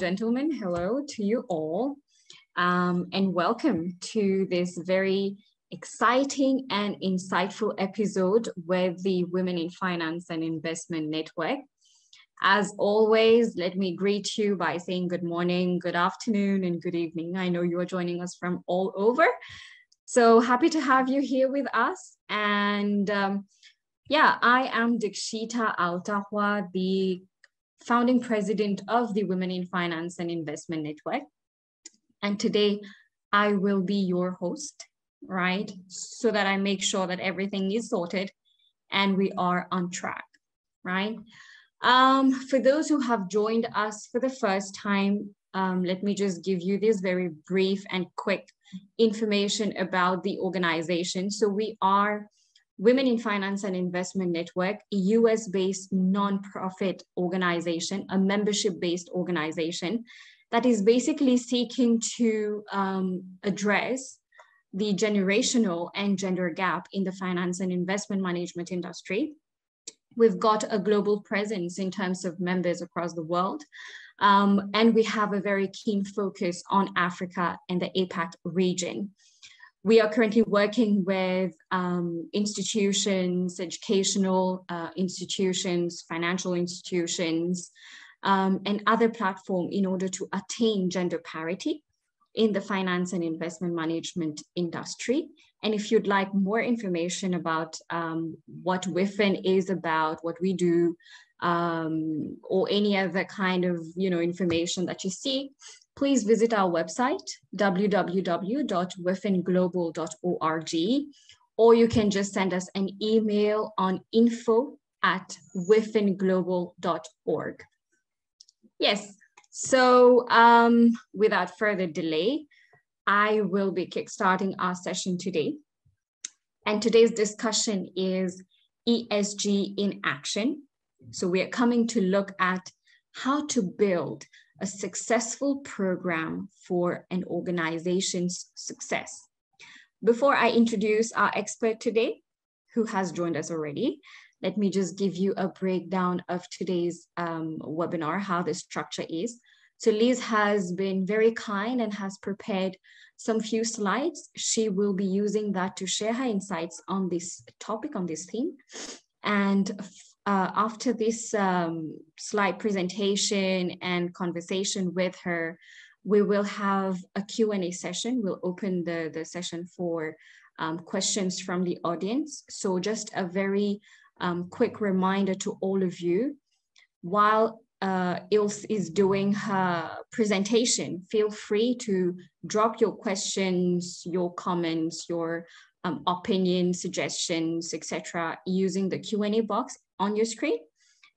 gentlemen, hello to you all, and welcome to this very exciting and insightful episode with the Women in Finance and Investment Network. As always, let me greet you by saying good morning, good afternoon, and good evening. I know you are joining us from all over. So happy to have you here with us. And I am Dikshita Altahwa, the founding president of the Women in Finance and Investment Network. And today I will be your host, right? So that I make sure that everything is sorted and we are on track, right? For those who have joined us for the first time, let me just give you this very brief and quick information about the organization. So we are Women in Finance and Investment Network, a US-based nonprofit organization, a membership-based organization that is basically seeking to address the generational and gender gap in the finance and investment management industry. We've got a global presence in terms of members across the world, and we have a very keen focus on Africa and the APAC region. We are currently working with institutions, educational institutions, financial institutions, and other platforms in order to attain gender parity in the finance and investment management industry. And if you'd like more information about what WIFIN is about, what we do, or any other kind of information that you see, please visit our website, www.wifinglobal.org, or you can just send us an email on info@wifinglobal.org. Yes, so without further delay, I will be kickstarting our session today. And today's discussion is ESG in action. So we are coming to look at how to build a successful program for an organization's success. Before I introduce our expert today, who has joined us already, let me just give you a breakdown of today's webinar, how the structure is. So Liz has been very kind and has prepared some few slides. She will be using that to share her insights on this topic, on this theme. And after this slide presentation and conversation with her, we will have a Q&A session. We'll open the session for questions from the audience. So just a very quick reminder to all of you, while Ilse is doing her presentation, feel free to drop your questions, your comments, your opinions, suggestions, etc., using the Q&A box on your screen,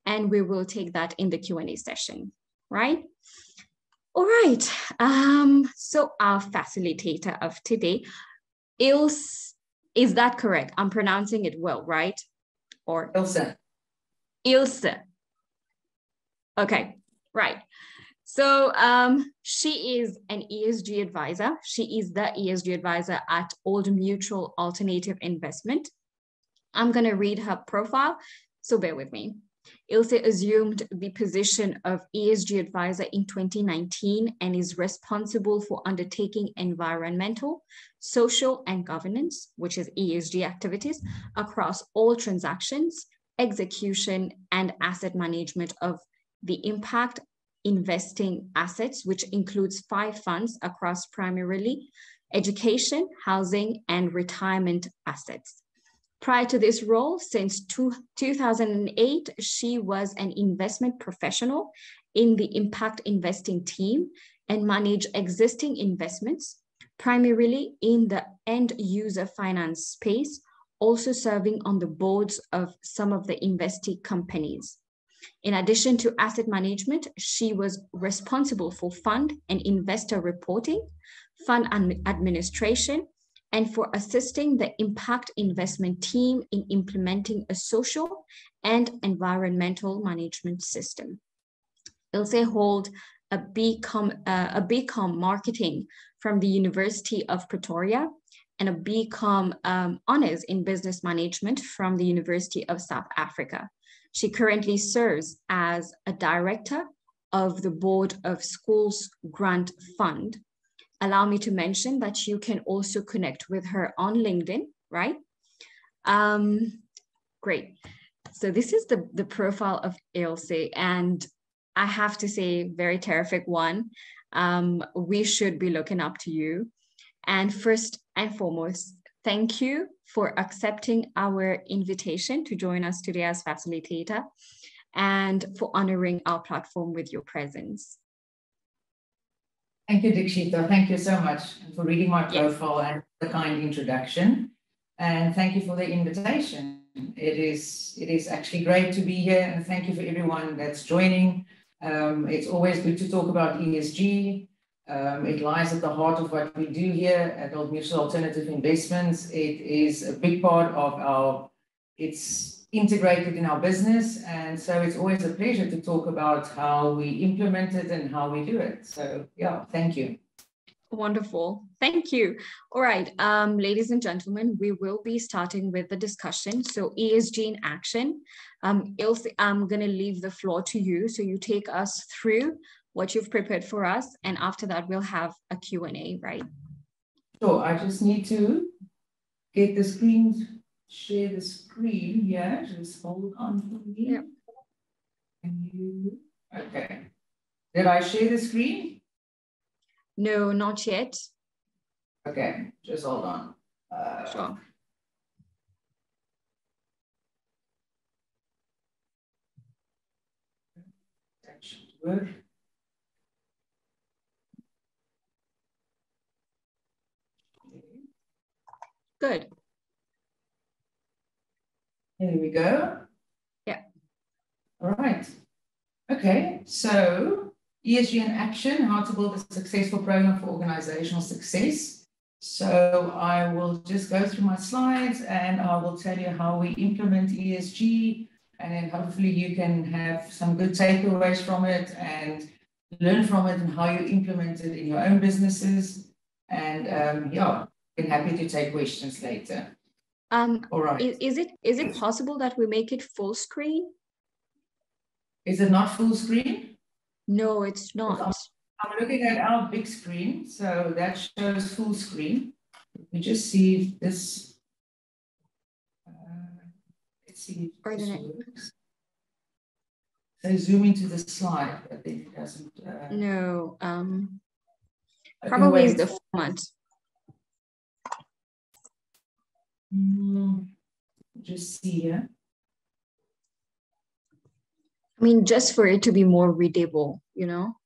and we will take that in the Q&A session, right? All right, so our facilitator of today, Ilse, is that correct? I'm pronouncing it well, right? Or Ilse. Ilse. Okay, right. So she is an ESG advisor. She is the ESG advisor at Old Mutual Alternative Investment. I'm going to read her profile, so bear with me. Ilse assumed the position of ESG advisor in 2019 and is responsible for undertaking environmental, social, and governance, which is ESG activities, across all transactions, execution, and asset management of the impact investing assets, which includes 5 funds across primarily education, housing, and retirement assets. Prior to this role, since 2008, she was an investment professional in the impact investing team and managed existing investments, primarily in the end user finance space, also serving on the boards of some of the investee companies. In addition to asset management, she was responsible for fund and investor reporting, fund administration, and for assisting the impact investment team in implementing a social and environmental management system. Ilse holds a BCom marketing from the University of Pretoria and a BCom honors in business management from the University of South Africa. She currently serves as a director of the Board of Schools Grant Fund. Allow me to mention that you can also connect with her on LinkedIn, right? Great. So this is the profile of Ilse, and I have to say, very terrific one. We should be looking up to you. And first and foremost, thank you for accepting our invitation to join us today as facilitator and for honoring our platform with your presence. Thank you, Dikshita. Thank you so much for reading my profile and the kind introduction. And thank you for the invitation. It is actually great to be here, and thank you for everyone that's joining. It's always good to talk about ESG. It lies at the heart of what we do here at Old Mutual Alternative Investments. It is a big part of it's integrated in our business. And so it's always a pleasure to talk about how we implement it and how we do it. So yeah, thank you. Wonderful. Thank you. All right, ladies and gentlemen, we will be starting with the discussion. So ESG in action. Ilse, I'm going to leave the floor to you. So you take us through what you've prepared for us. And after that, we'll have a Q&A, right? Sure. I just need to get the screen, share the screen. Yeah, just hold on for me. Yep. Can you? Okay. Did I share the screen? No, not yet. Okay, just hold on. Sure. That should work. Good. There we go. Yeah. All right. Okay, so ESG in action, how to build a successful program for organizational success. So I will just go through my slides and I will tell you how we implement ESG, and then hopefully you can have some good takeaways from it and learn from it and how you implement it in your own businesses. And yeah, I'm happy to take questions later. All right. Is it possible that we make it full screen? Is it not full screen? No, it's not. I'm looking at our big screen, so that shows full screen. Let me just see if this. Let's see if this works. So zoom into the slide, but then it doesn't. No. Okay, probably wait. is the format. Just see here. I mean, just for it to be more readable, you know?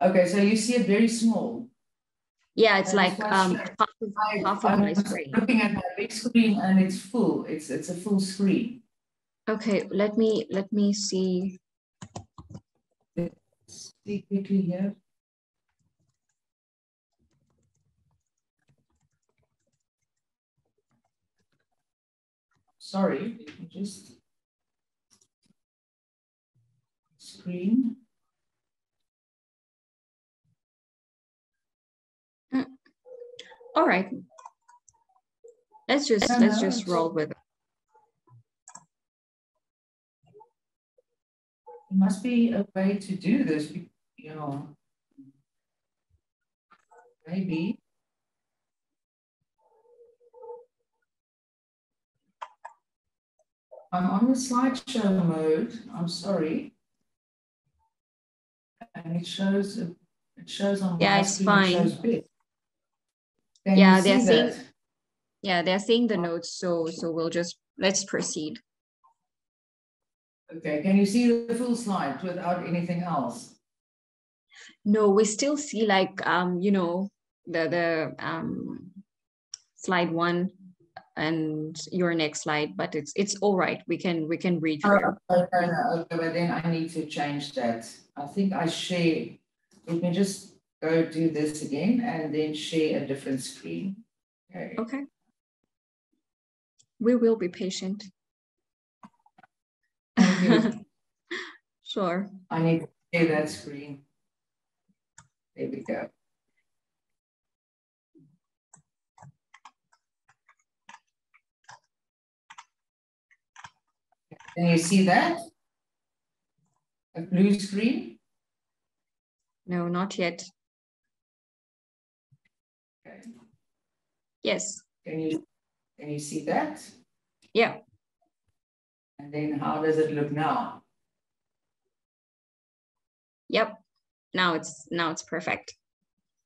Okay, so you see it very small. Yeah, it's like half of my screen. I'm looking at my big screen and it's full. It's a full screen. Okay, let me see. Let's see quickly here. Sorry, let me just screen. All right. Let's just roll with it. There must be a way to do this, you know. Maybe. I'm on the slideshow mode. I'm sorry. And it shows on my it's screen, fine. it shows big. Can yeah, you they're see saying that? yeah, they're saying the notes, so let's proceed. Okay, can you see the full slide without anything else? No, we still see like you know, the slide one and your next slide, but it's all right. We can read through. Okay, but then I need to change that. I think I share. Let me just go do this again and then share a different screen. Okay. We will be patient. Thank you. Sure. I need to share that screen. There we go. Can you see that? a blue screen? No, not yet. Okay. Yes. Can you see that? Yeah. And then how does it look now? Yep. Now it's perfect.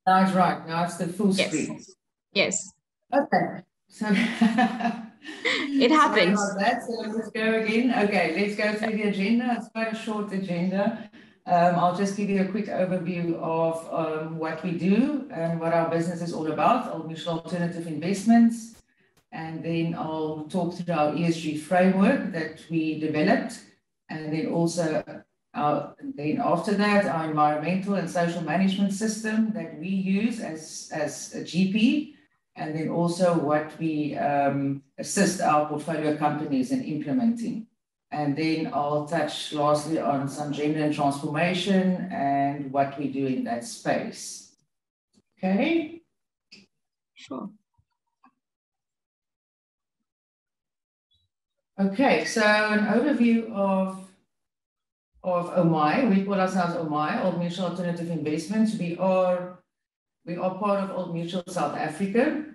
Now it's right. Now it's the full Yes. screen. Yes. Okay. So it happens. Sorry about that. So let's go again. Okay, let's go through the agenda. It's quite a short agenda. I'll just give you a quick overview of what we do and what our business is all about, Old Mutual Alternative Investments. And then I'll talk through our ESG framework that we developed. And then also, then after that, our environmental and social management system that we use as a GP. And then also what we assist our portfolio companies in implementing. And then I'll touch lastly on some gender and transformation and what we do in that space. Okay? Sure. Okay, so an overview of Omaya. We call ourselves Omaya, Old Mutual Alternative Investments. We are part of Old Mutual South Africa.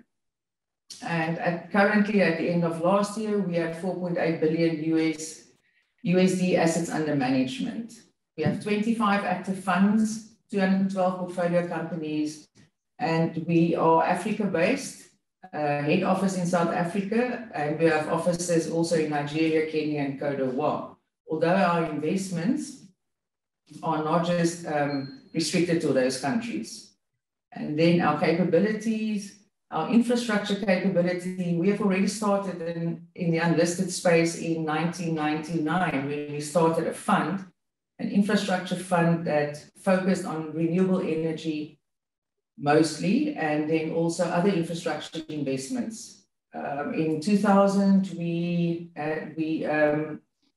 And currently, at the end of last year, we had 4.8 billion USD assets under management. We have 25 active funds, 212 portfolio companies, and we are Africa-based, head office in South Africa, and we have offices also in Nigeria, Kenya, and Cote d'Ivoire. Although our investments are not just restricted to those countries. And then our capabilities, our infrastructure capability, we have already started in the unlisted space in 1999, when we started a fund, an infrastructure fund that focused on renewable energy mostly, and then also other infrastructure investments. In 2000,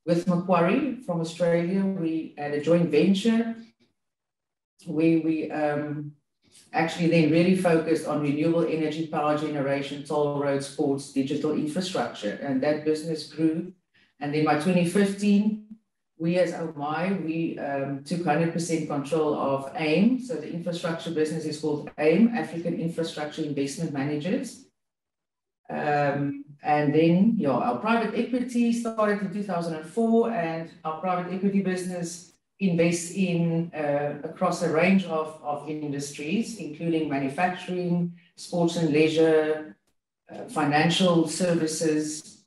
with Macquarie from Australia, we had a joint venture where we actually then really focused on renewable energy, power generation, toll roads, ports, digital infrastructure, and that business grew. And then by 2015, we as Omaya, we took 100% control of AIM. So the infrastructure business is called AIM, African Infrastructure Investment Managers. And then, yeah, our private equity started in 2004, and our private equity business invests in across a range of industries, including manufacturing, sports and leisure, financial services,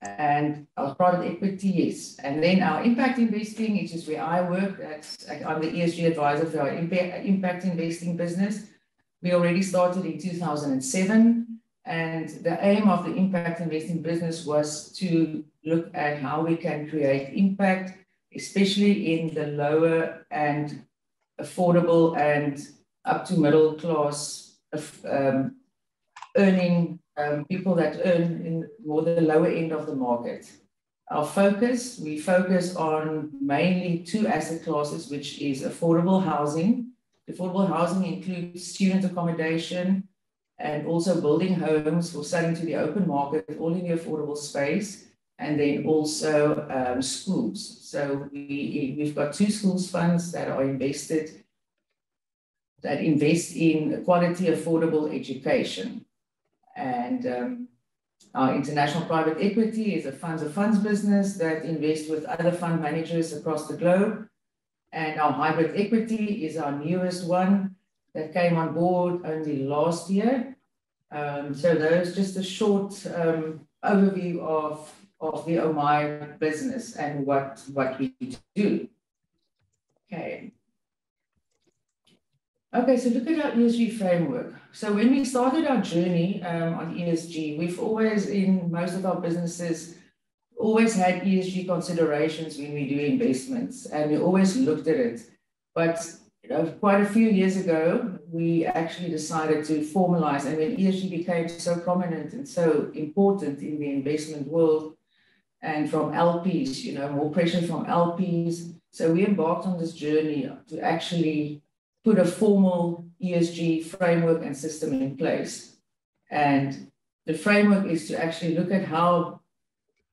and our private equity, yes. And then our impact investing, which is where I work, I'm the ESG advisor for our impact investing business. We already started in 2007. And the aim of the impact investing business was to look at how we can create impact, especially in the lower and affordable and up to middle class earning people that earn in more the lower end of the market. Our focus, we focus on mainly two asset classes, which is affordable housing. Affordable housing includes student accommodation, and also building homes for selling to the open market, all in the affordable space, and then also schools. So we've got two schools funds that are invested, that invest in quality, affordable education. And our international private equity is a funds of funds business that invests with other fund managers across the globe. And our hybrid equity is our newest one that came on board only last year. So those just a short overview of the Omaya business and what we do. Okay. Okay, so look at our ESG framework. So when we started our journey on ESG, we've always, in most of our businesses, always had ESG considerations when we do investments, and we always looked at it. But quite a few years ago, we actually decided to formalize, and when ESG became so prominent and so important in the investment world, and from LPs, more pressure from LPs. So we embarked on this journey to actually put a formal ESG framework and system in place. And the framework is to actually look at how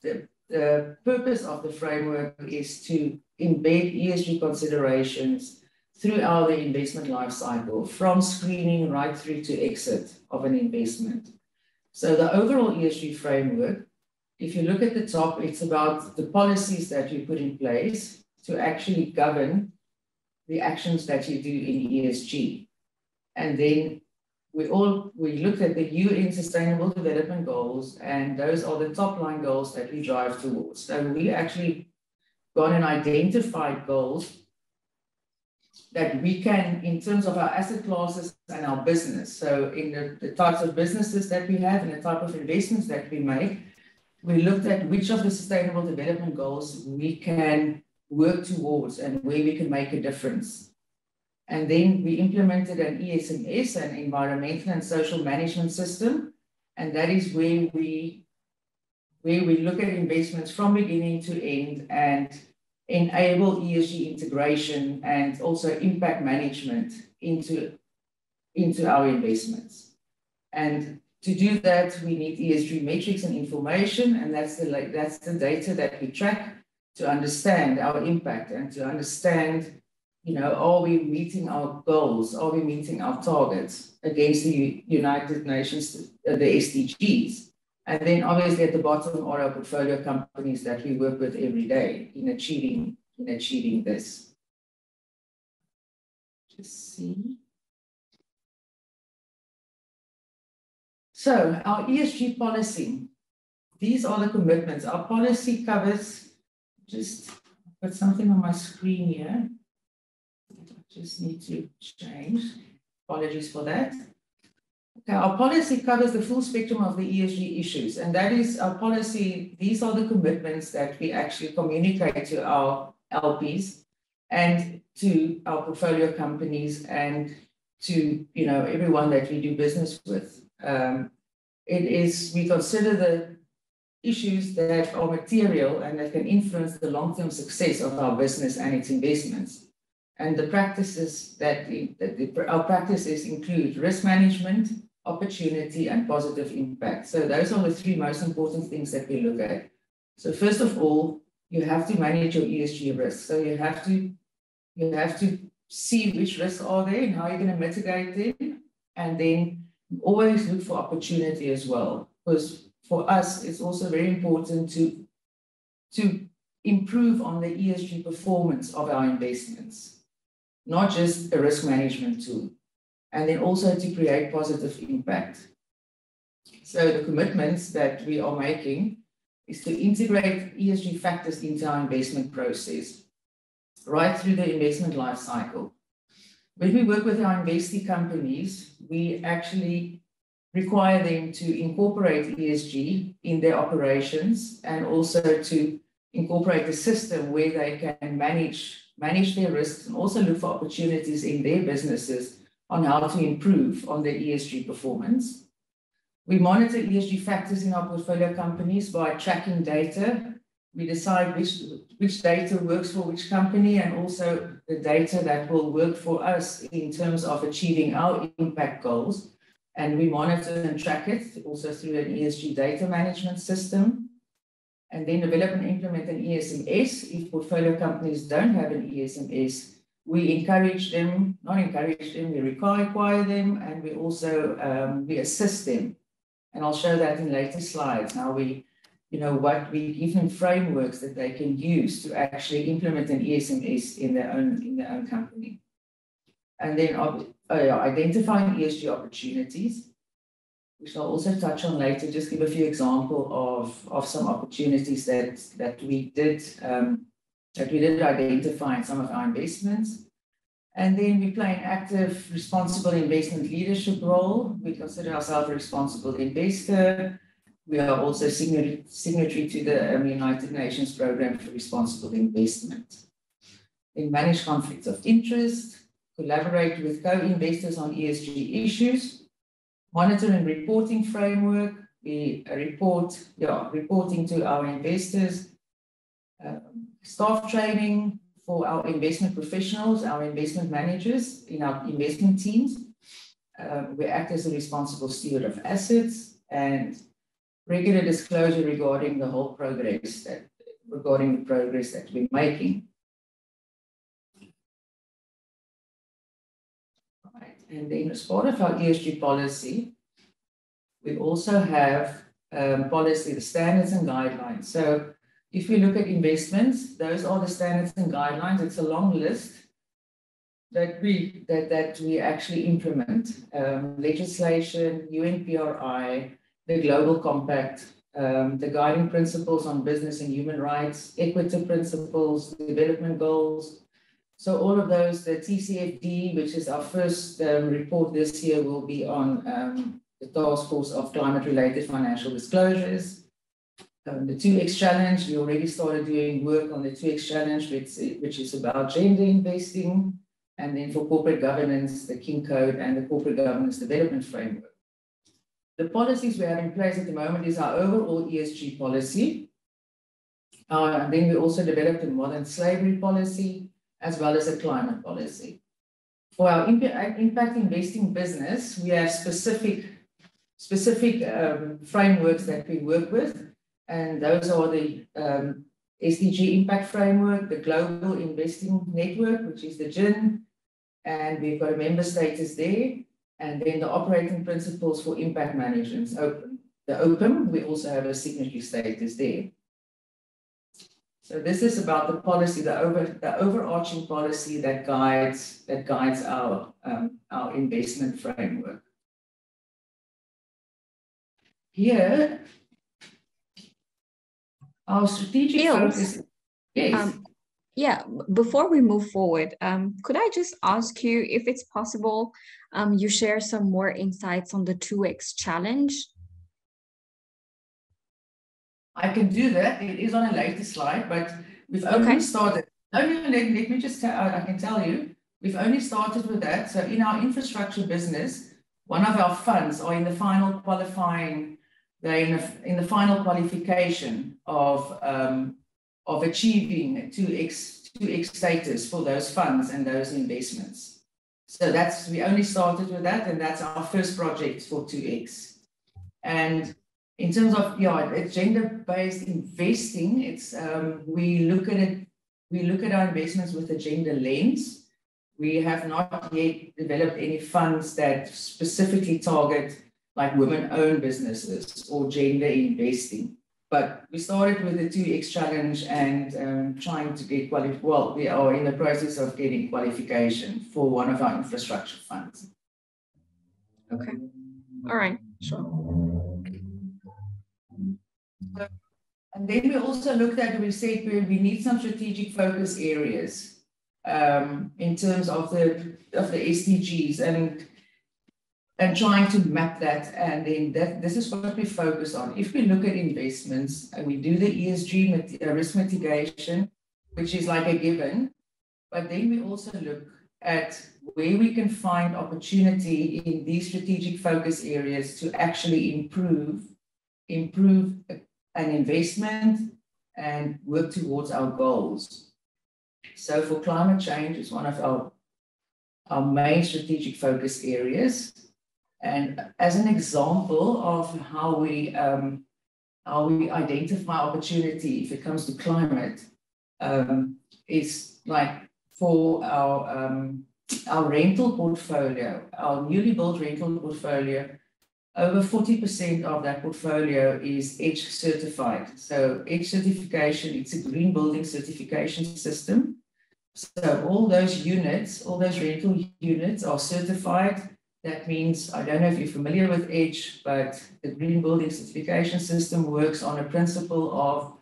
the purpose of the framework is to embed ESG considerations throughout the investment life cycle, from screening right through to exit of an investment. So the overall ESG framework, if you look at the top, it's about the policies that you put in place to actually govern the actions that you do in ESG. And then we looked at the UN Sustainable Development Goals, and those are the top line goals that we drive towards. So we actually gone and identified goals that we can, in terms of our asset classes and our business. So in the types of businesses that we have and the type of investments that we make, we looked at which of the Sustainable Development Goals we can work towards and where we can make a difference. And then we implemented an ESMS, an Environmental and Social Management System. And that is where we look at investments from beginning to end and enable ESG integration and also impact management into our investments. And to do that, we need ESG metrics and information, and that's the data that we track to understand our impact and to understand, are we meeting our goals? Are we meeting our targets against the United Nations, the SDGs? And then obviously at the bottom are our portfolio companies that we work with every day in achieving this. Just see. So our ESG policy, these are the commitments. Our policy covers, just put something on my screen here. I just need to change. Apologies for that. Okay, our policy covers the full spectrum of the ESG issues, and that is our policy. These are the commitments that we actually communicate to our LPs and to our portfolio companies and to everyone that we do business with. We consider the issues that are material and that can influence the long-term success of our business and its investments. And the practices our practices include risk management, opportunity, and positive impact. So those are the three most important things that we look at. So first of all, you have to manage your ESG risks. So you have to see which risks are there and how you're going to mitigate them, and then always look for opportunity as well. Because for us, it's also very important to improve on the ESG performance of our investments, not just a risk management tool, and then also to create positive impact. So the commitments that we are making is to integrate ESG factors into our investment process, right through the investment life cycle. When we work with our investee companies, we actually require them to incorporate ESG in their operations and also to incorporate a system where they can manage their risks and also look for opportunities in their businesses on how to improve on their ESG performance. We monitor ESG factors in our portfolio companies by tracking data. We decide which data works for which company and also the data that will work for us in terms of achieving our impact goals. And we monitor and track it also through an ESG data management system. And then develop and implement an ESMS. If portfolio companies don't have an ESMS, we encourage them, we require them, and we also we assist them. And I'll show that in later slides, how we give them frameworks that they can use to actually implement an ESMS in their own company. And then identifying ESG opportunities, which I'll also touch on later, just give a few examples of some opportunities that we did identify in some of our investments. And then we play an active, responsible investment leadership role. We consider ourselves a responsible investor. We are also signatory to the United Nations Programme for Responsible Investment. We manage conflicts of interest, collaborate with co-investors on ESG issues, monitor and reporting framework. We reporting to our investors, staff training for our investment professionals, our investment managers in our investment teams. We act as a responsible steward of assets and regular disclosure regarding the progress that we're making. And then as part of our ESG policy, we also have policy, the standards and guidelines. So if we look at investments, those are the standards and guidelines. It's a long list that we actually implement. Legislation, UNPRI, the Global Compact, the guiding principles on business and human rights, equity principles, development goals. So all of those, the TCFD, which is our first report this year, will be on the task force of climate-related financial disclosures. The 2X challenge, we already started doing work on the 2X challenge, which is about gender investing. And then for corporate governance, the King Code and the Corporate Governance Development Framework. The policies we have in place at the moment is our overall ESG policy. And then we also developed a modern slavery policy, as well as a climate policy. For our impact investing business, we have specific frameworks that we work with. And those are the SDG Impact Framework, the Global Investing Network, which is the GIN, and we've got a member status there, and then the operating principles for impact management, the OPIM, we also have a signatory status there. So this is about the policy, the overarching policy that guides our investment framework. Here, our strategic focus. Yes. Yeah, before we move forward, could I just ask you if it's possible you share some more insights on the 2X challenge? I can do that. It is on a later slide, but we've only started. Let me just I can tell you, we've only started with that. So in our infrastructure business, one of our funds are in the final qualifying, they're in the final qualification of achieving 2X status for those funds and those investments. So we only started with that, and that's our first project for 2X. And in terms of gender-based investing, we look at our investments with a gender lens. We have not yet developed any funds that specifically target like women-owned businesses or gender investing. But we started with the 2X challenge and trying to get well, we are in the process of getting qualification for one of our infrastructure funds. Okay. All right. Sure. And then we also looked at, we said we need some strategic focus areas in terms of the SDGs and trying to map that. And then this is what we focus on. If we look at investments and we do the ESG risk mitigation, which is like a given, but then we also look at where we can find opportunity in these strategic focus areas to actually improve an investment and work towards our goals. So for climate change, it's one of our main strategic focus areas. And as an example of how we identify opportunity if it comes to climate, is like for our rental portfolio, our newly built rental portfolio, over 40% of that portfolio is EDGE certified. So EDGE certification, it's a green building certification system. So all those rental units are certified. That means, I don't know if you're familiar with EDGE, but the green building certification system works on a principle of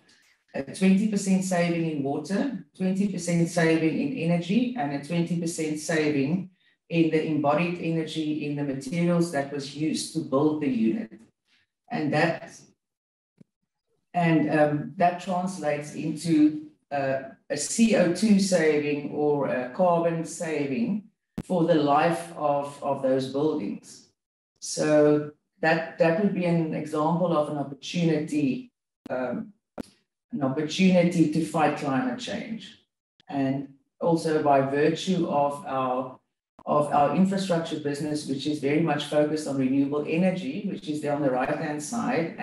a 20% saving in water, 20% saving in energy, and a 20% saving in the embodied energy in the materials that was used to build the unit. And that translates into a CO2 saving or a carbon saving for the life of those buildings. So that would be an example of an opportunity to fight climate change. And also by virtue of our infrastructure business, which is very much focused on renewable energy, which is there on the right-hand side,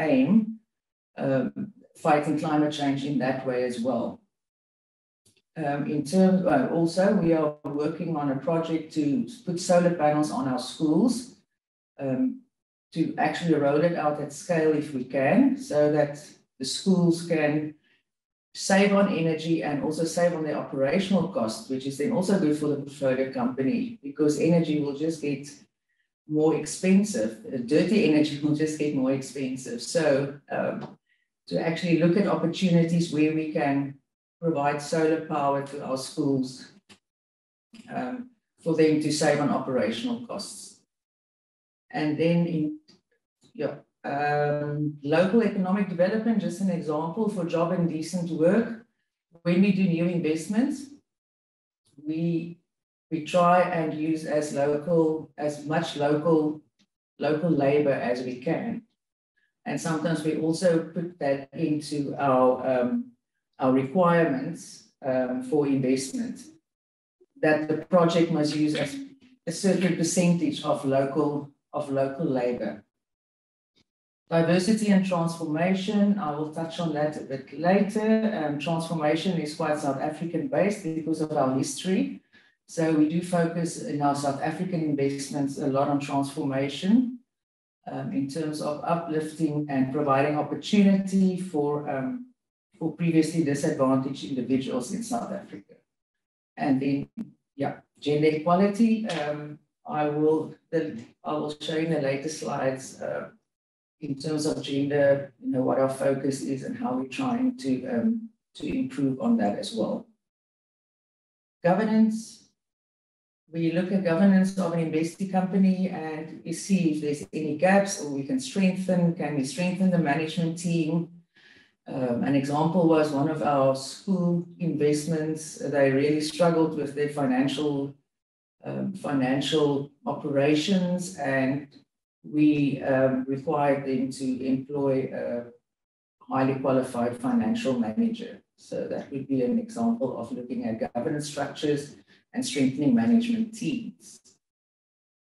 fighting climate change in that way as well. Also, we are working on a project to put solar panels on our schools, to actually roll it out at scale if we can, so that the schools can save on energy and also save on their operational costs, which is then also good for the portfolio company, because energy will just get more expensive. Dirty energy will just get more expensive. So to actually look at opportunities where we can provide solar power to our schools for them to save on operational costs. And then local economic development, just an example for job and decent work. When we do new investments, we try and use as much local labor as we can. And sometimes we also put that into our requirements for investment, that the project must use a certain percentage of local labor. Diversity and transformation, I will touch on that a bit later. Transformation is quite South African based because of our history. So we do focus in our South African investments a lot on transformation in terms of uplifting and providing opportunity for previously disadvantaged individuals in South Africa. And then, gender equality. I will show you in the later slides in terms of gender, what our focus is and how we're trying to improve on that as well. Governance. We look at governance of an investee company and we see if there's any gaps or we can strengthen. Can we strengthen the management team? An example was one of our school investments. They really struggled with their financial operations, and we required them to employ a highly qualified financial manager. So that would be an example of looking at governance structures and strengthening management teams.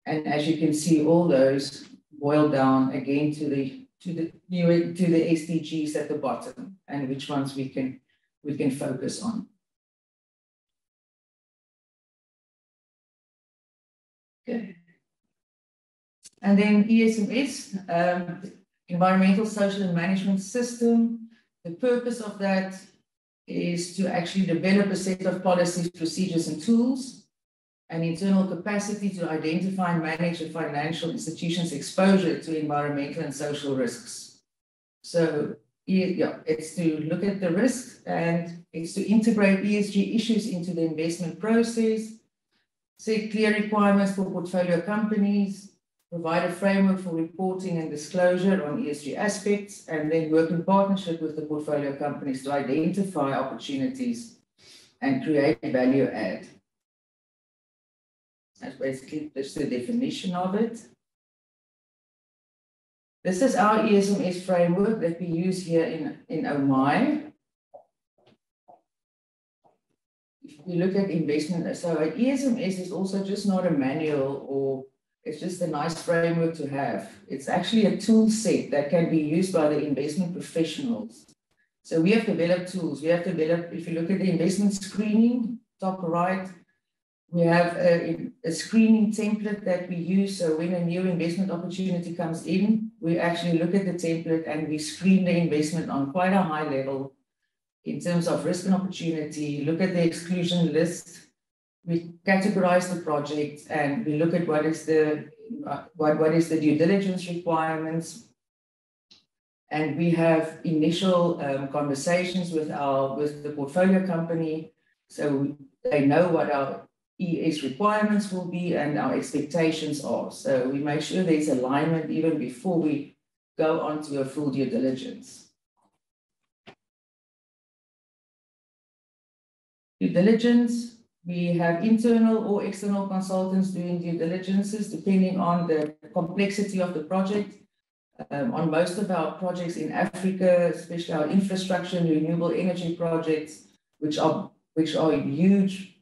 And as you can see, all those boil down again to the SDGs at the bottom, and which ones we can focus on. Okay. And then ESMS, Environmental, Social and Management System. The purpose of that is to actually develop a set of policies, procedures and tools, and internal capacity to identify and manage a financial institution's exposure to environmental and social risks. So it's to look at the risks, and it's to integrate ESG issues into the investment process, set clear requirements for portfolio companies, provide a framework for reporting and disclosure on ESG aspects, and then work in partnership with the portfolio companies to identify opportunities and create value add. That's basically just the definition of it. This is our ESMS framework that we use here in Omaya. If we look at investment, so an ESMS is also just not a manual, or it's just a nice framework to have. It's actually a tool set that can be used by the investment professionals. So we have developed tools. We have developed, if you look at the investment screening, top right, we have a screening template that we use. So when a new investment opportunity comes in, we actually look at the template and we screen the investment on quite a high level in terms of risk and opportunity, look at the exclusion list, we categorize the project, and we look at what is the due diligence requirements. And we have initial conversations with the portfolio company, so they know what our ES requirements will be and our expectations are. So we make sure there's alignment even before we go on to a full due diligence. Due diligence, we have internal or external consultants doing due diligences depending on the complexity of the project. On most of our projects in Africa, especially our infrastructure and renewable energy projects, which are huge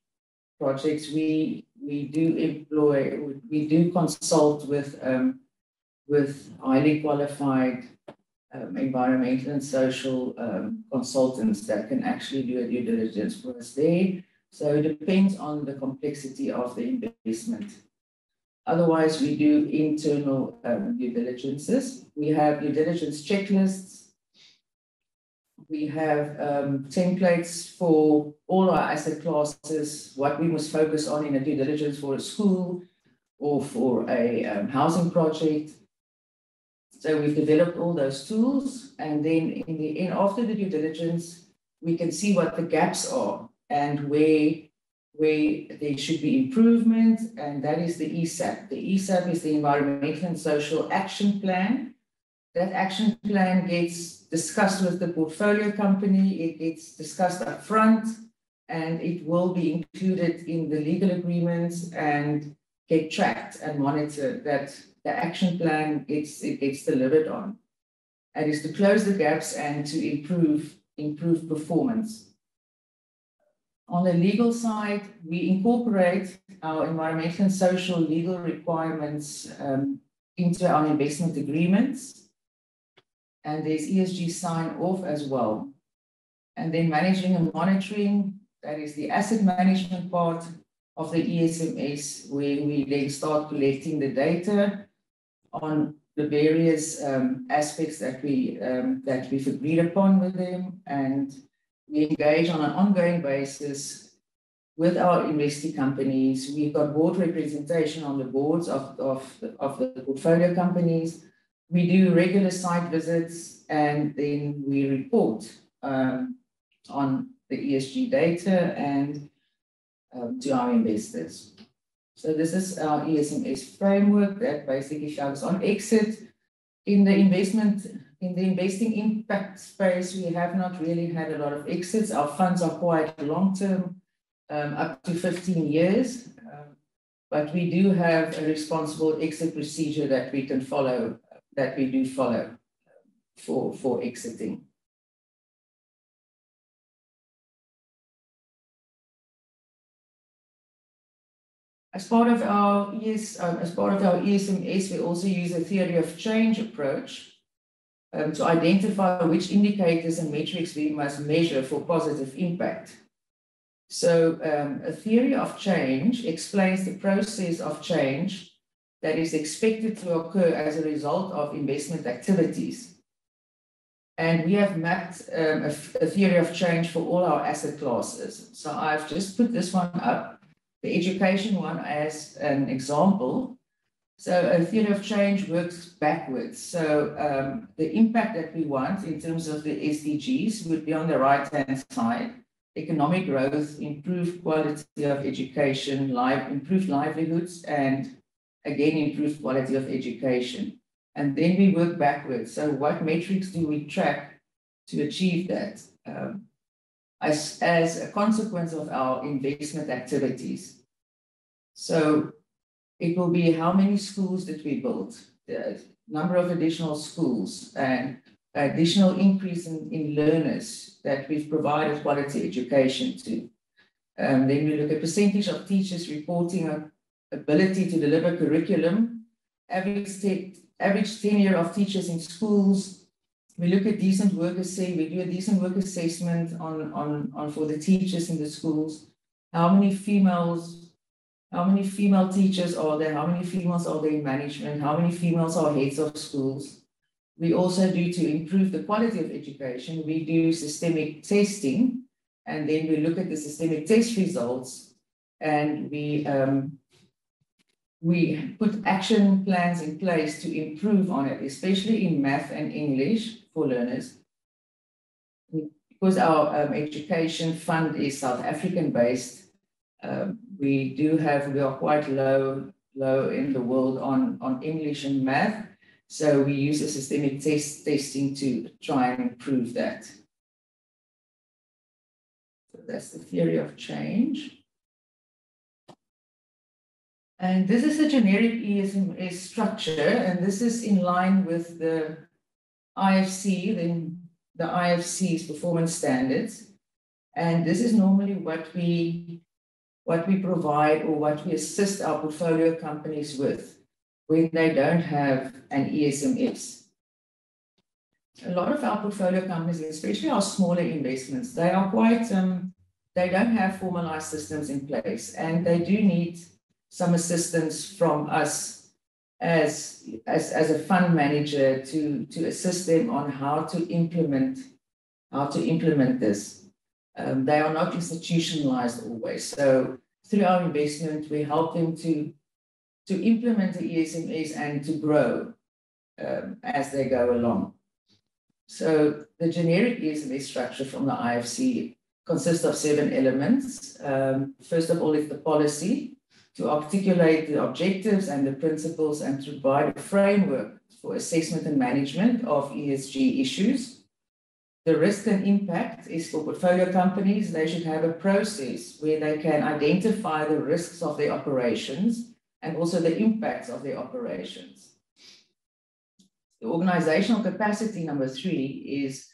projects, we do consult with highly qualified environmental and social consultants that can actually do a due diligence for us there. So it depends on the complexity of the investment. Otherwise, we do internal due diligences. We have due diligence checklists. We have templates for all our asset classes, what we must focus on in a due diligence for a school or for a housing project. So we've developed all those tools, and then in the end, after the due diligence, we can see what the gaps are and where there should be improvement, and that is the ESAP. The ESAP is the Environmental and Social Action Plan. That action plan gets discussed with the portfolio company, it gets discussed up front, and it will be included in the legal agreements and get tracked and monitored that the action plan gets delivered on. And is to close the gaps and to improve performance. On the legal side, we incorporate our environmental and social legal requirements into our investment agreements. And there's ESG sign-off as well. And then managing and monitoring, that is the asset management part of the ESMS, where we then start collecting the data on the various aspects that we've agreed upon with them, and we engage on an ongoing basis with our investee companies. We've got board representation on the boards of the portfolio companies. We do regular site visits, and then we report on the ESG data and to our investors. So this is our ESMS framework that basically shows on exit. In the investing impact space, we have not really had a lot of exits. Our funds are quite long-term, up to 15 years. But we do have a responsible exit procedure that we can follow, that we do follow for exiting. As part of our ESMS, we also use a theory of change approach to identify which indicators and metrics we must measure for positive impact. So a theory of change explains the process of change that is expected to occur as a result of investment activities. And we have mapped a theory of change for all our asset classes. So I've just put this one up, the education one, as an example. So a theory of change works backwards. So the impact that we want in terms of the SDGs would be on the right-hand side: economic growth, improved quality of education, improved livelihoods, and again, improved quality of education. And then we work backwards. So what metrics do we track to achieve that as a consequence of our investment activities? So it will be how many schools did we build, the number of additional schools, and additional increase in learners that we've provided quality education to. Then we look at percentage of teachers reporting ability to deliver curriculum, average tenure of teachers in schools. We look at decent work assessment. We do a decent work assessment on for the teachers in the schools. How many female teachers are there? How many females are there in management? How many females are heads of schools? We also do, to improve the quality of education, we do systemic testing, and then we look at the systemic test results, and we put action plans in place to improve on it, especially in math and English for learners. Because our education fund is South African based, we are quite low in the world on English and math. So we use a systemic testing to try and improve that. So that's the theory of change. And this is a generic ESMS structure, and this is in line with the IFC, the IFC's performance standards. And this is normally what we provide, or what we assist our portfolio companies with when they don't have an ESMS. a lot of our portfolio companies, especially our smaller investments, they are quite, they don't have formalized systems in place, and they do need some assistance from us as a fund manager to assist them on how to implement this. They are not institutionalized always. So through our investment, we help them to implement the ESMS and to grow as they go along. So the generic ESMS structure from the IFC consists of 7 elements. First of all, is the policy to articulate the objectives and the principles and to provide a framework for assessment and management of ESG issues. The risk and impact is for portfolio companies. They should have a process where they can identify the risks of their operations and also the impacts of their operations. The organizational capacity, number 3, is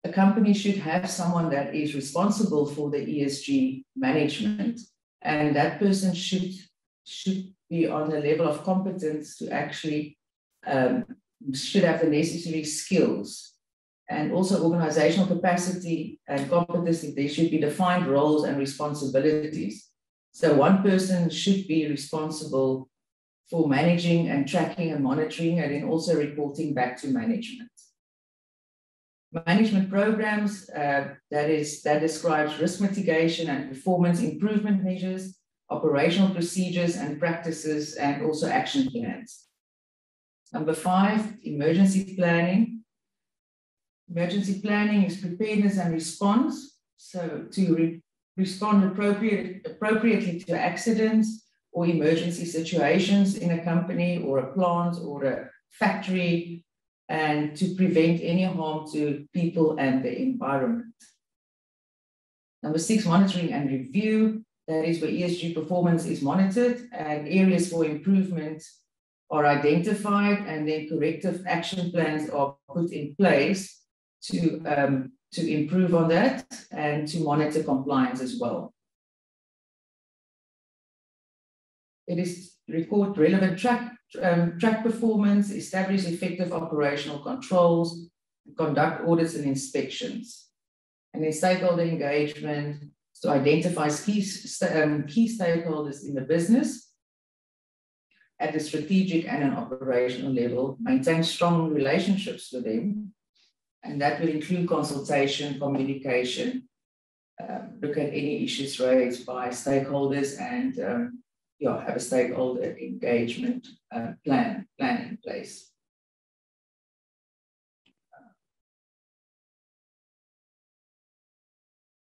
a company should have someone that is responsible for the ESG management, and that person should be on the level of competence to actually should have the necessary skills. And also organizational capacity and competency, there should be defined roles and responsibilities. So one person should be responsible for managing and tracking and monitoring, and then also reporting back to management. Management programs, that describes risk mitigation and performance improvement measures, operational procedures and practices, and also action plans. Number 5, emergency planning. Emergency planning is preparedness and response. So to respond appropriately to accidents or emergency situations in a company or a plant or a factory, and to prevent any harm to people and the environment. Number 6, monitoring and review. That is where ESG performance is monitored and areas for improvement are identified, and then corrective action plans are put in place to improve on that and to monitor compliance as well. It is record relevant track performance, establish effective operational controls, conduct audits and inspections. And then stakeholder engagement, to identify key stakeholders in the business at the strategic and an operational level, maintain strong relationships with them. And that will include consultation, communication, look at any issues raised by stakeholders, and have a stakeholder engagement plan in place.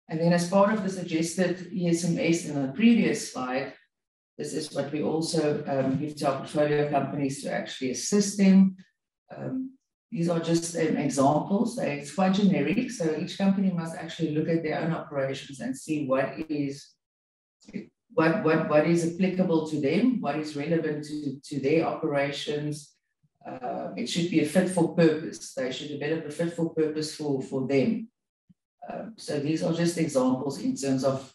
And then as part of the suggested ESMS in the previous slide, this is what we also give to our portfolio companies to actually assist them. These are just examples. It's quite generic, so each company must actually look at their own operations and see what is applicable to them, what is relevant to their operations. It should be a fit for purpose. They should develop a fit for purpose for them. So these are just examples in terms of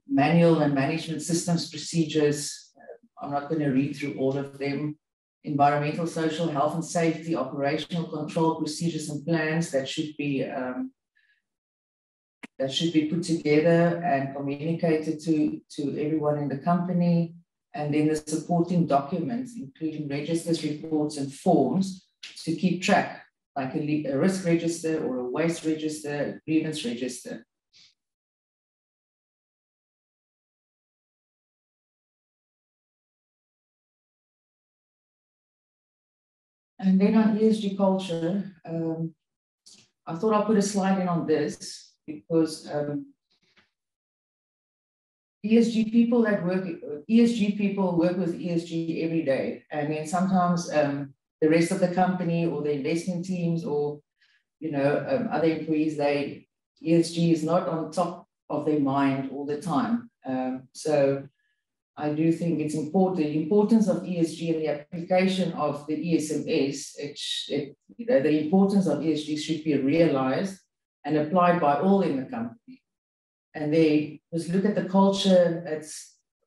manual and management systems procedures. I'm not going to read through all of them. Environmental, social, health and safety, operational control procedures and plans that should be put together and communicated to everyone in the company. And then the supporting documents, including registers, reports, and forms to keep track, like a risk register or a waste register, a grievance register. And then on ESG culture, I thought I'll put a slide in on this because ESG people work with ESG every day, and then sometimes the rest of the company or the investment teams or other employees, ESG is not on top of their mind all the time. So I do think it's important, the importance of ESG and the application of the ESMS. The importance of ESG should be realized and applied by all in the company. And they just look at the culture.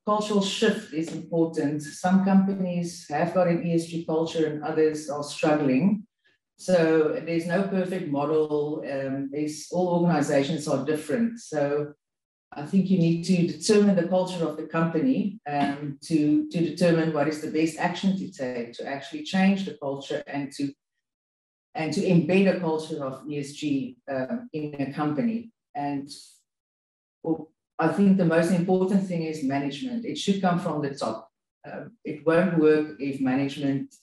Cultural shift is important. Some companies have got an ESG culture and others are struggling. So there's no perfect model. All organizations are different. So I think you need to determine the culture of the company to determine what is the best action to take to actually change the culture and to embed a culture of ESG in a company. And I think the most important thing is management. It should come from the top. It won't work if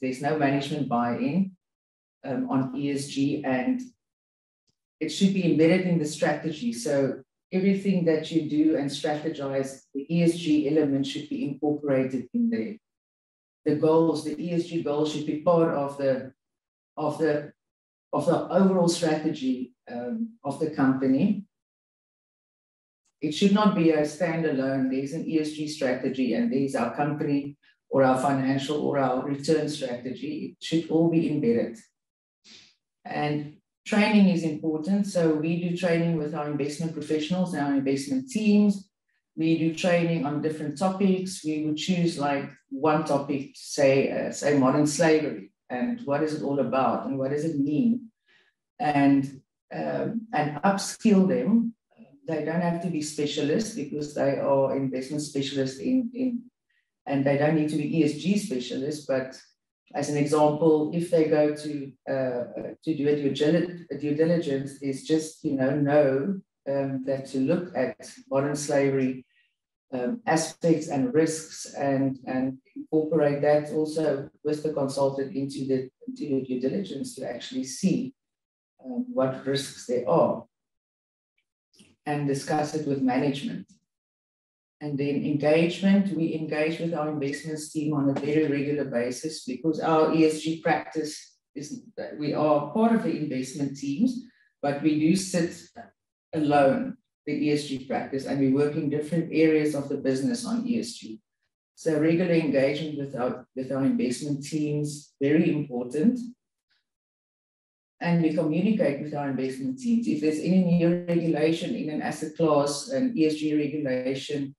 there's no management buy-in on ESG, and it should be embedded in the strategy. So everything that you do and strategize, the ESG element should be incorporated in there. The ESG goals should be part of the overall strategy of the company. It should not be a standalone. There's an ESG strategy and there's our company or our financial or our return strategy. It should all be embedded. And training is important. So we do training with our investment professionals and our investment teams. We do training on different topics. We would choose like one topic, say modern slavery, and what is it all about and what does it mean? And upskill them. They don't have to be specialists because they are investment specialists and they don't need to be ESG specialists. But as an example, if they go to do a due diligence, is just know that to look at modern slavery aspects and risks and incorporate that also with the consultant into the due diligence to actually see what risks there are and discuss it with management. And then engagement, we engage with our investments team on a very regular basis because our ESG practice is that we are part of the investment teams, but we do sit alone, the ESG practice, and we work in different areas of the business on ESG. So regular engagement with our investment teams, very important. And we communicate with our investment teams. If there's any new regulation in an asset class, an ESG regulation,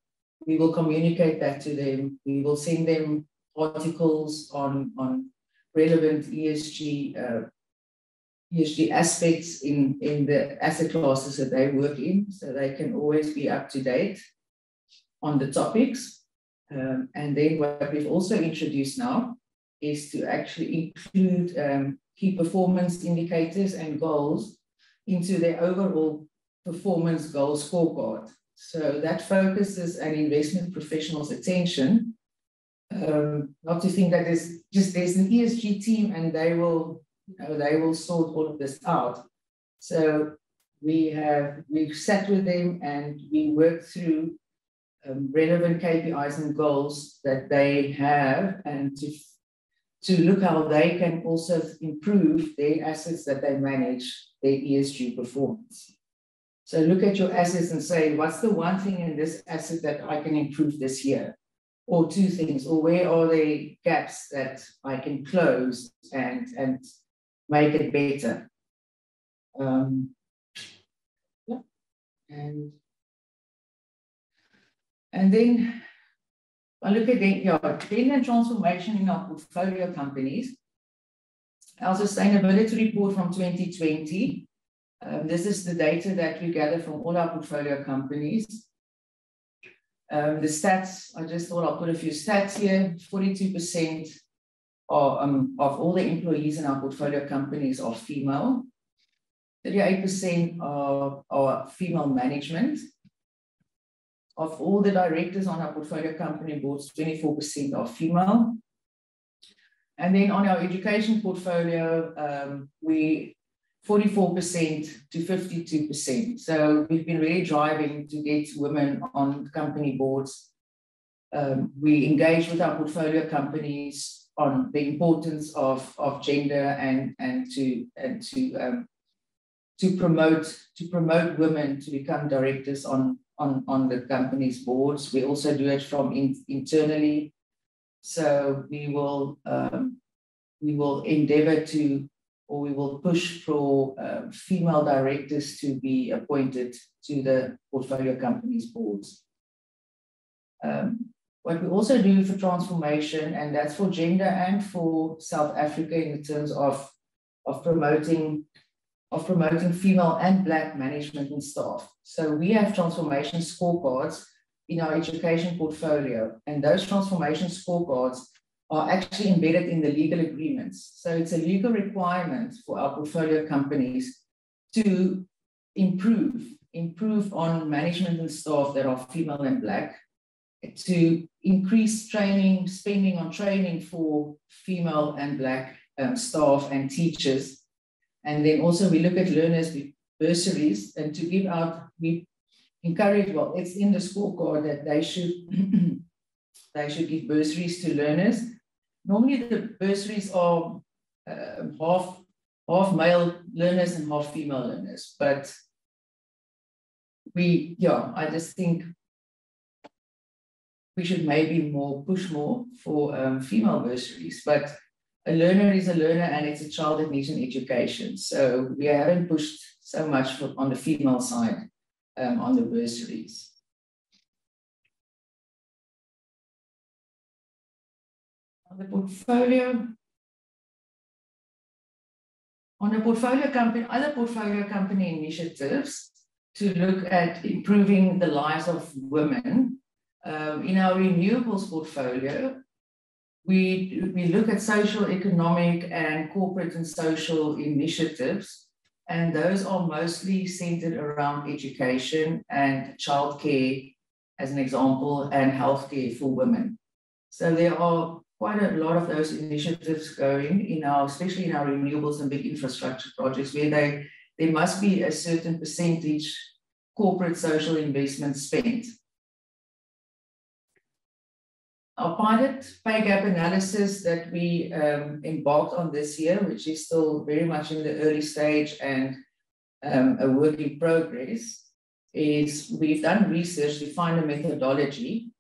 we will communicate that to them. We will send them articles on relevant ESG aspects in the asset classes that they work in, so they can always be up to date on the topics. And then what we've also introduced now is to actually include key performance indicators and goals into their overall performance goal scorecard. So that focuses an investment professional's attention, not to think that there's an ESG team and they will sort all of this out. So we've sat with them and we work through relevant KPIs and goals that they have, and to look how they can also improve their assets that they manage, their ESG performance. So look at your assets and say, what's the one thing in this asset that I can improve this year? Or two things, or where are the gaps that I can close and make it better? Yeah. And then I look at trend and transformation in our portfolio companies. Our sustainability report from 2020. This is the data that we gather from all our portfolio companies. The stats, I just thought I'll put a few stats here. 42% of all the employees in our portfolio companies are female. 38% are female management. Of all the directors on our portfolio company boards, 24% are female. And then on our education portfolio, we 44% to 52%. So we've been really driving to get women on company boards. We engage with our portfolio companies on the importance of gender and to promote women to become directors on the company's boards. We also do it from internally. So we will endeavor to, or we will push for female directors to be appointed to the portfolio companies' boards. What we also do for transformation, and that's for gender and for South Africa in terms of of promoting female and Black management and staff. So we have transformation scorecards in our education portfolio, and those transformation scorecards are actually embedded in the legal agreements. So it's a legal requirement for our portfolio companies to improve on management and staff that are female and Black, to increase training, spending on training for female and Black staff and teachers. And then also we look at learners with bursaries, and to give out, we encourage, well, it's in the scorecard that they should give bursaries to learners. Normally the bursaries are half male learners and half female learners, but I just think we should maybe push more for female bursaries, but a learner is a learner and it's a child that needs an education. So we haven't pushed so much on the female side on the bursaries. On the portfolio company, other portfolio company initiatives to look at improving the lives of women. In our renewables portfolio, we look at social, economic, and corporate and social initiatives, and those are mostly centered around education and childcare, as an example, and healthcare for women. So there are quite a lot of those initiatives going especially in our renewables and big infrastructure projects, where there must be a certain percentage corporate social investment spent. Our pilot pay gap analysis that we embarked on this year, which is still very much in the early stage and a work in progress, is we've done research to find a methodology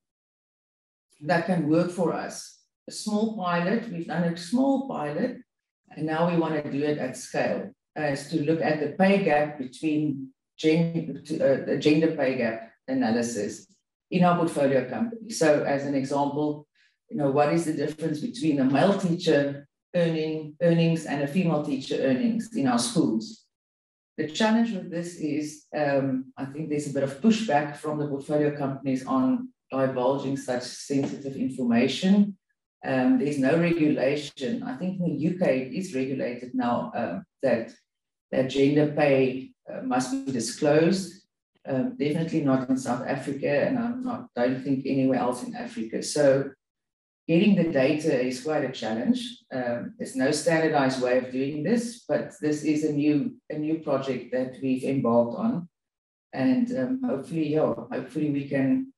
that can work for us. A small pilot, we've done a small pilot, and now we want to do it at scale, as to look at the pay gap between the gender pay gap analysis in our portfolio company. So as an example, what is the difference between a male teacher earnings and a female teacher earnings in our schools? The challenge with this is, I think there's a bit of pushback from the portfolio companies on divulging such sensitive information. There's no regulation. I think in the UK it is regulated now that gender pay must be disclosed. Definitely not in South Africa, and don't think anywhere else in Africa. So getting the data is quite a challenge. There's no standardized way of doing this, but this is a new project that we've embarked on, and hopefully we can,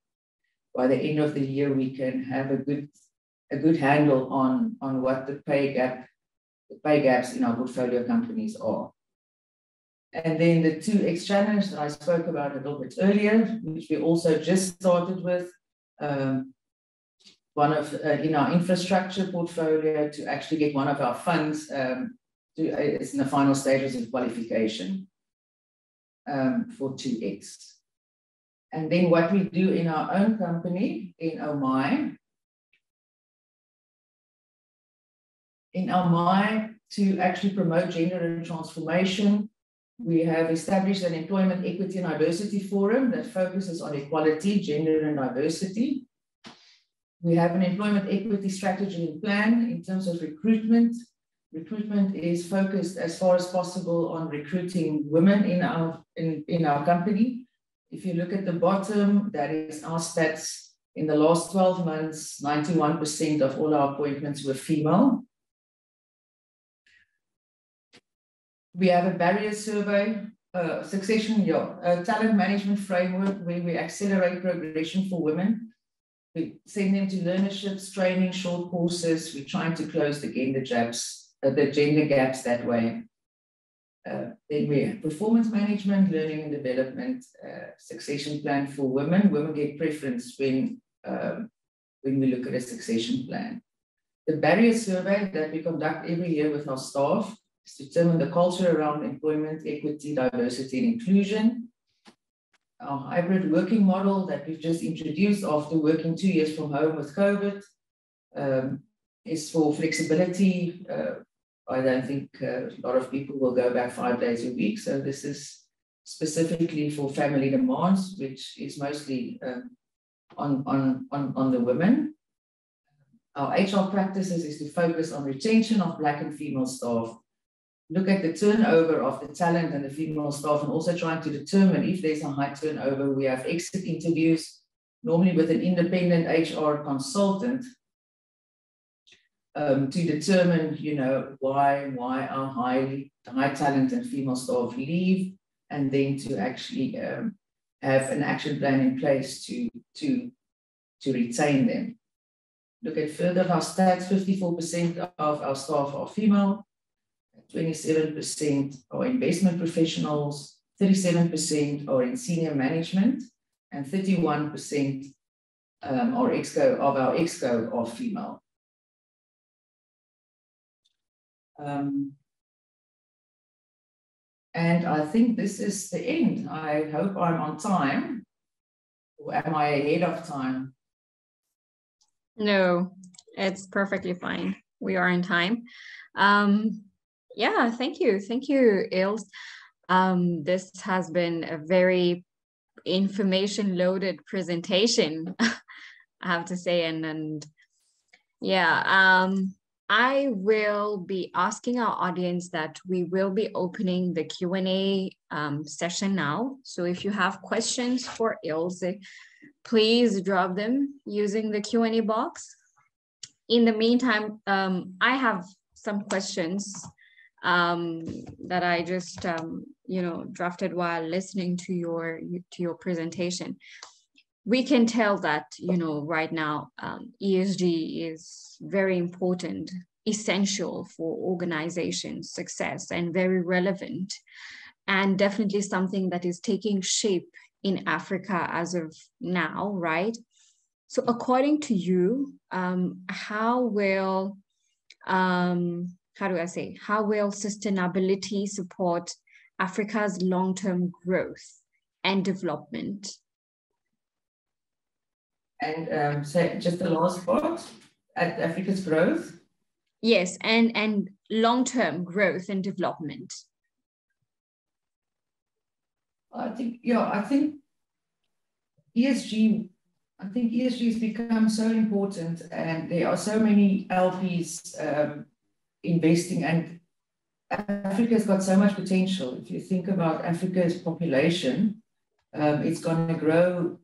by the end of the year, we can have a good handle on what the pay gaps in our portfolio companies are. And then the 2X challenge that I spoke about a little bit earlier, which we also just started with, one of in our infrastructure portfolio, to actually get one of our funds it's in the final stages of qualification for 2X. And then what we do in our own company, in Omaya, to actually promote gender and transformation, we have established an employment equity and diversity forum that focuses on equality, gender, and diversity. We have an employment equity strategy and plan in terms of recruitment. Recruitment is focused as far as possible on recruiting women in our company. If you look at the bottom, that is our stats. In the last 12 months, 91% of all our appointments were female. We have a barrier survey, talent management framework where we accelerate progression for women. We send them to learnerships, training, short courses. We're trying to close the gender gaps that way. Then we have performance management, learning and development, succession plan for women. Women get preference when we look at a succession plan. The barrier survey that we conduct every year with our staff is to determine the culture around employment, equity, diversity, and inclusion. Our hybrid working model that we've just introduced after working 2 years from home with COVID is for flexibility I don't think a lot of people will go back 5 days a week. So this is specifically for family demands, which is mostly on the women. Our HR practices is to focus on retention of Black and female staff, look at the turnover of the talent and the female staff, and also trying to determine if there's a high turnover. We have exit interviews, normally with an independent HR consultant, to determine, why our high talent and female staff leave, and then to actually have an action plan in place to retain them. Look at further of our stats, 54% of our staff are female, 27% are investment professionals, 37% are in senior management, and 31% our exco are female. And I think this is the end. I hope I'm on time, or am I ahead of time? No, it's perfectly fine. We are in time. Yeah, thank you. Thank you, Ilse. This has been a very information-loaded presentation, I have to say. And yeah, I will be asking our audience that we will be opening the Q&A session now. So if you have questions for Ilse, please drop them using the Q&A box. In the meantime, I have some questions that I just, drafted while listening to your presentation. We can tell that, right now, ESG is very important, essential for organizations' success, and very relevant, and definitely something that is taking shape in Africa as of now, right? So according to you, how will sustainability support Africa's long-term growth and development? And so just the last part, at Africa's growth? Yes, and long-term growth and development. I think ESG has become so important, and there are so many LPs investing, and Africa's got so much potential. If you think about Africa's population, it's going to grow.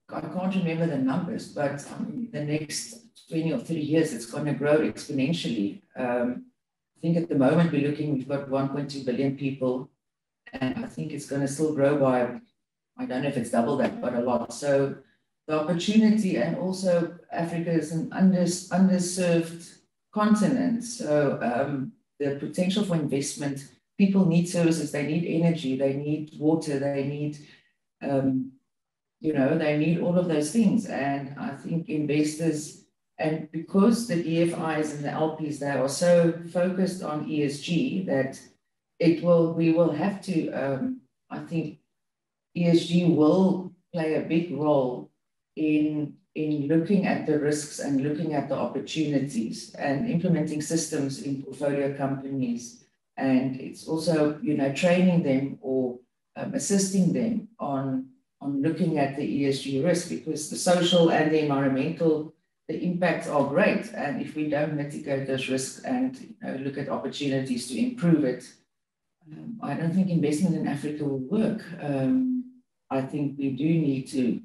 I can't remember the numbers, but the next 20 or 30 years, it's going to grow exponentially. I think at the moment we've got 1.2 billion people, and I think it's going to still grow by, I don't know if it's double that, but a lot. So the opportunity, and also Africa is an underserved continent. So the potential for investment, people need services, they need energy, they need water, they need, they need all of those things. And I think investors, and because the EFIs and the LPs, they are so focused on ESG that we will have to, I think ESG will play a big role in looking at the risks and looking at the opportunities and implementing systems in portfolio companies. And it's also, training them or assisting them on looking at the ESG risk, because the social and the environmental, the impacts are great. And if we don't mitigate those risks and look at opportunities to improve it, I don't think investment in Africa will work. I think we do need to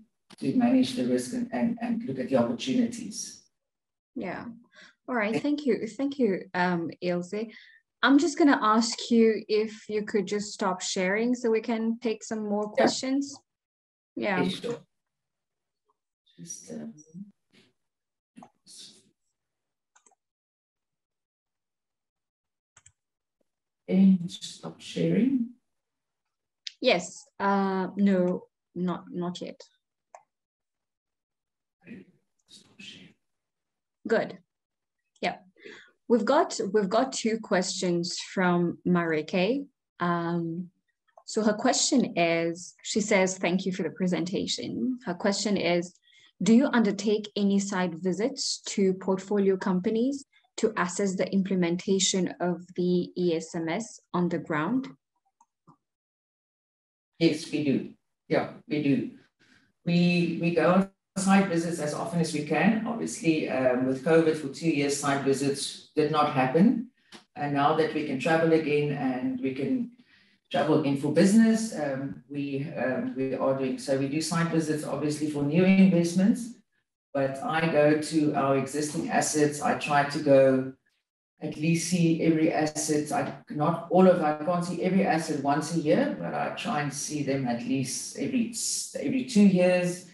manage the risk and look at the opportunities. Yeah. All right. Thank you. Thank you, Ilse. I'm just going to ask you if you could just stop sharing so we can take some more questions. Yeah. Yeah, sure. Just and stop sharing. Yes. No, not yet. Good. Yeah. We've got two questions from Marike. So her question is, she says, thank you for the presentation. Her question is, do you undertake any site visits to portfolio companies to assess the implementation of the ESMS on the ground? Yes, we do. Yeah, we do. We go on site visits as often as we can. Obviously, with COVID for 2 years, site visits did not happen. And now that we can travel again and we can travel in for business, we are doing so. We do site visits, obviously, for new investments, but I go to our existing assets. I try to go at least see every asset. I can't see every asset once a year, but I try and see them at least every 2 years.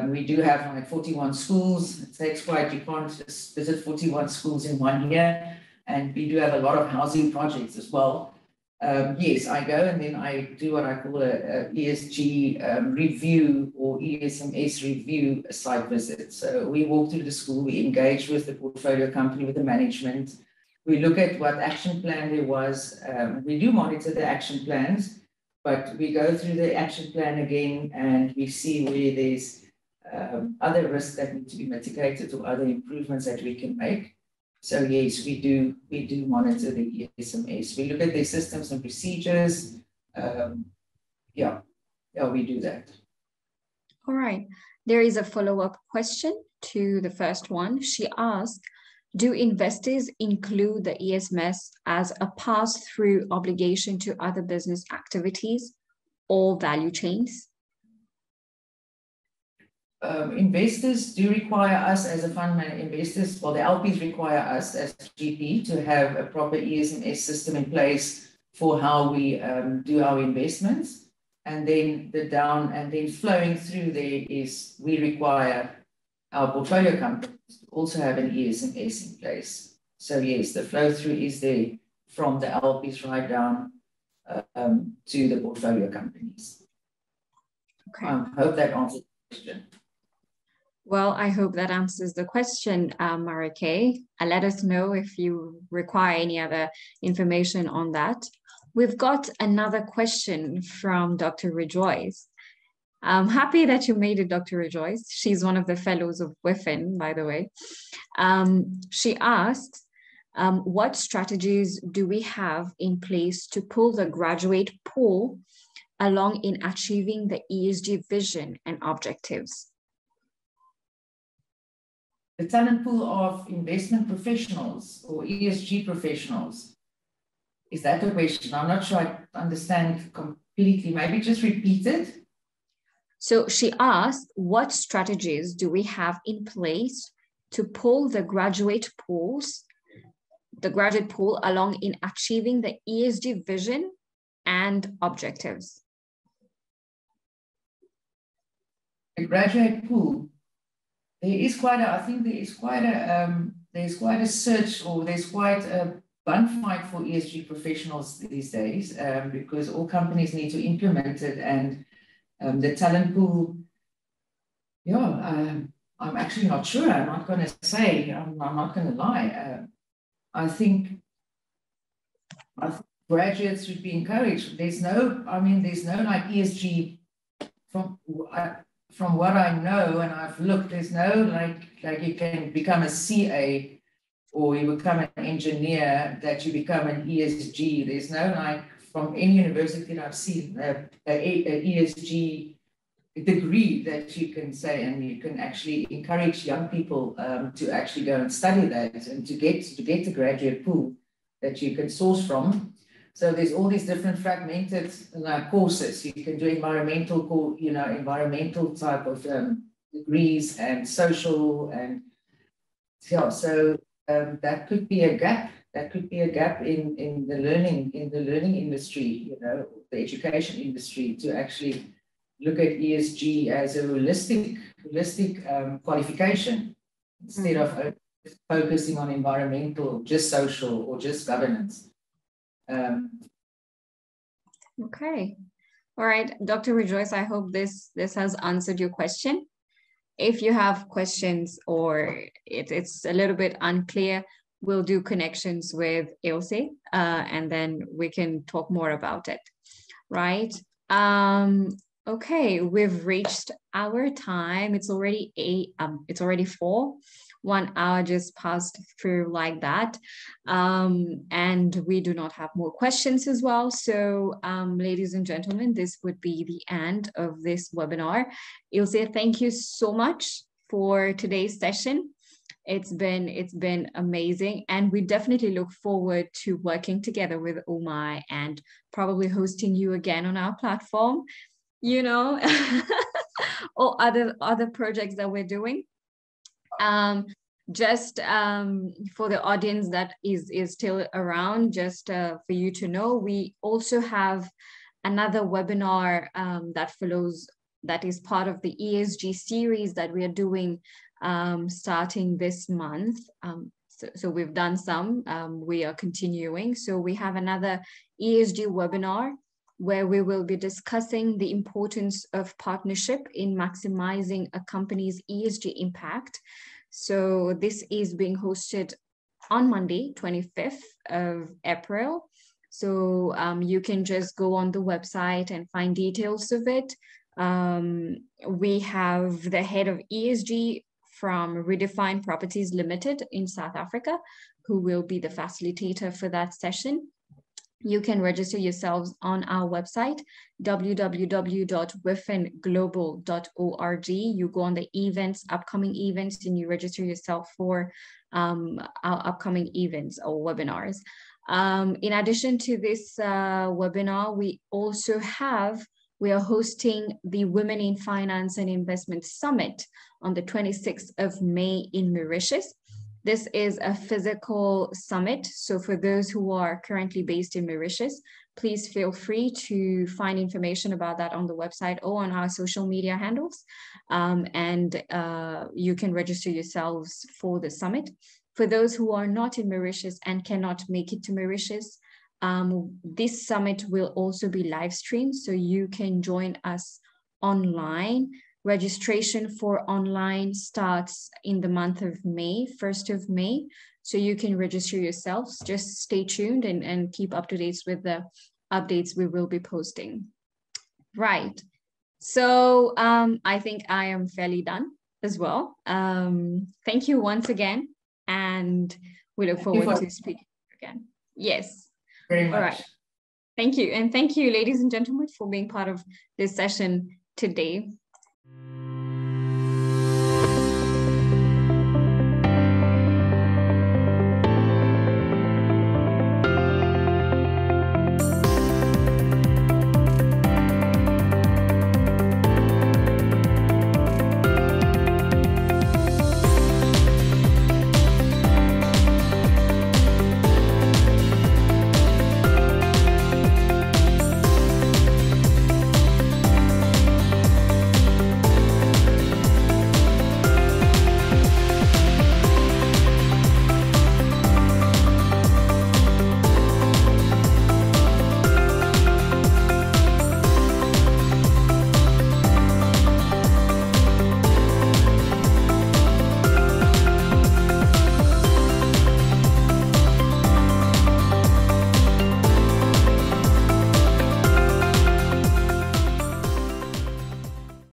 We do have like 41 schools. It takes quite, you can't just visit 41 schools in 1 year. And we do have a lot of housing projects as well. Yes, I go and then I do what I call a ESG review or ESMS review site visit. So we walk through the school, we engage with the portfolio company, with the management. We look at what action plan there was. We do monitor the action plans, but we go through the action plan again and we see where there's other risks that need to be mitigated or other improvements that we can make. So yes, we do monitor the ESMS. We look at their systems and procedures. Yeah, we do that. All right. There is a follow-up question to the first one. She asked, do investors include the ESMS as a pass-through obligation to other business activities or value chains? Investors do require us as a fund manager, investors, well, the LPs require us as GP to have a proper ESMS system in place for how we do our investments. And then flowing through there is we require our portfolio companies to also have an ESMS in place. So yes, the flow through is there from the LPs right down to the portfolio companies. Okay. I hope that answers the question. Well, I hope that answers the question, Marike. Let us know if you require any other information on that. We've got another question from Dr. Rejoice. I'm happy that you made it, Dr. Rejoice. She's one of the fellows of WIFIN, by the way. She asks, what strategies do we have in place to pull the graduate pool along in achieving the ESG vision and objectives? The talent pool of investment professionals or ESG professionals. Is that the question? I'm not sure I understand completely. Maybe just repeat it. So she asked, what strategies do we have in place to pull the graduate pool along in achieving the ESG vision and objectives? The graduate pool. There's quite a search, or there's quite a bun fight for ESG professionals these days, because all companies need to implement it, and the talent pool, I'm actually not sure. I'm not going to say, I'm not going to lie. I think graduates should be encouraged. There's no like ESG from what I know, and I've looked, there's no like you can become a CA or you become an engineer that you become an ESG. There's no like from any university that I've seen a ESG degree that you can say, and you can actually encourage young people to actually go and study that and to get the graduate pool that you can source from. So there's all these different fragmented courses. You can do environmental type of degrees and social, and so that could be a gap. That could be a gap in the learning industry, the education industry, to actually look at ESG as a holistic qualification instead of focusing on environmental, just social, or just governance. Okay. All right, Dr. Rejoice, I hope this has answered your question. If you have questions or it's a little bit unclear, we'll do connections with Ilse, and then we can talk more about it, right? Okay, we've reached our time. It's already 4. 1 hour just passed through like that. And we do not have more questions as well. So ladies and gentlemen, this would be the end of this webinar. Ilse, thank you so much for today's session. It's been amazing, and we definitely look forward to working together with Omaya and probably hosting you again on our platform, you know, or other projects that we're doing. Just for the audience that is still around, just for you to know, we also have another webinar that follows, that is part of the ESG series that we are doing starting this month. So we've done some, we are continuing. So we have another ESG webinar where we will be discussing the importance of partnership in maximizing a company's ESG impact. So this is being hosted on Monday, 25th of April. So you can just go on the website and find details of it. We have the head of ESG from Redefine Properties Limited in South Africa, who will be the facilitator for that session. You can register yourselves on our website, www.wifenglobal.org. You go on the events, upcoming events, and you register yourself for our upcoming events or webinars. In addition to this webinar, we are hosting the Women in Finance and Investment Summit on the 26th of May in Mauritius. This is a physical summit. So for those who are currently based in Mauritius, please feel free to find information about that on the website or on our social media handles. You can register yourselves for the summit. For those who are not in Mauritius and cannot make it to Mauritius, this summit will also be live streamed, so you can join us online. Registration for online starts in the month of May, 1st of May. So you can register yourselves. Just stay tuned and keep up to date with the updates we will be posting. Right. So I think I am fairly done as well. Thank you once again, and we look forward to speaking again. Yes. Very much. All right. Thank you. And thank you, ladies and gentlemen, for being part of this session today.